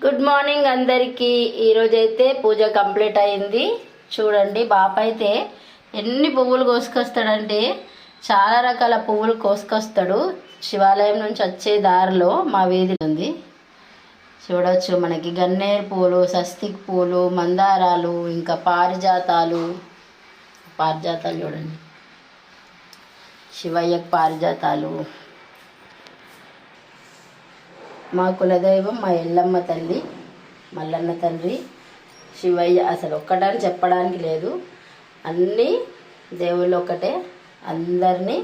Good morning అందరికీ. ఈరోజైతే పూజ complete అయింది. చూడండి, బాప అయితే ఎన్ని పువ్వులు కోసుకొస్తాడంటే చాలా రకాల పువ్వులు కోసుకొస్తాడు. శివాలయం నుంచి వచ్చే దారిలో మా వీధి ఉంది. చూడవచ్చు, మనకి గన్నేరు పూలు, స్వస్తిక్ పూలు, మందారాలు, ఇంకా పారిజాతాలు చూడండి, శివయ్యకు పారిజాతాలు. మా కులదైవం మా ఎల్లమ్మ తల్లి, మల్లన్న తండ్రి, శివయ్య. అసలు ఒక్కటని చెప్పడానికి లేదు, అన్నీ దేవుళ్ళు ఒకటే. అందరినీ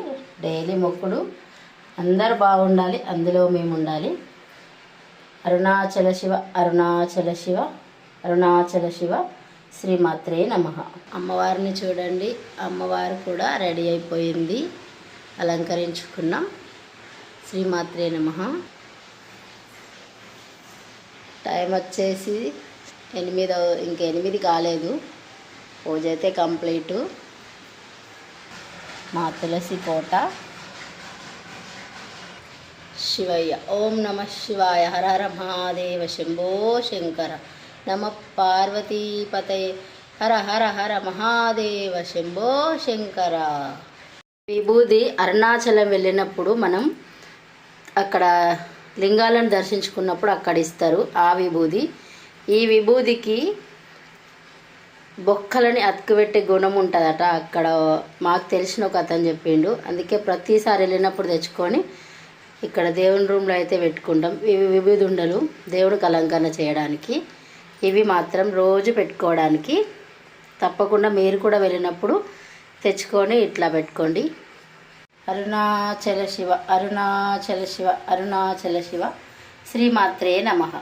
డైలీ మొక్కుడు, అందరు బాగుండాలి, అందులో మేము ఉండాలి. అరుణాచల శివ, అరుణాచల శివ, అరుణాచల శివ, శ్రీమాత్రే నమః. అమ్మవారిని చూడండి, అమ్మవారు కూడా రెడీ అయిపోయింది, అలంకరించుకున్నాం. శ్రీమాత్రే నమః. టైం వచ్చేసి 8 కాలేదు. పూజ అయితే కంప్లీటు. మా తులసి కోట. శివయ్య. ఓం నమ శివాయ. హర హర మహాదేవ శంభో శంకర. నమ పార్వతీపతయే. హర హర హర మహాదేవ శంభో శంకర. విభూది అరుణాచలం వెళ్ళినప్పుడు మనం అక్కడ లింగాలను దర్శించుకున్నప్పుడు అక్కడ ఇస్తారు ఆ విభూది. ఈ విభూదికి బొక్కలని అతుకుపెట్టే గుణం ఉంటుందట. అక్కడ మాకు తెలిసిన ఒక అతను చెప్పిండు. అందుకే ప్రతిసారి వెళ్ళినప్పుడు తెచ్చుకొని ఇక్కడ దేవుని రూమ్లో అయితే పెట్టుకుంటాం. ఇవి విభూది ఉండలు దేవుడికి అలంకరణ చేయడానికి. ఇవి మాత్రం రోజు పెట్టుకోవడానికి. తప్పకుండా మీరు కూడా వెళ్ళినప్పుడు తెచ్చుకొని ఇట్లా పెట్టుకోండి. అరుణాచల శివ, అరుణాచల శివ, అరుణాచల శివ, శ్రీమాత్రే నమః.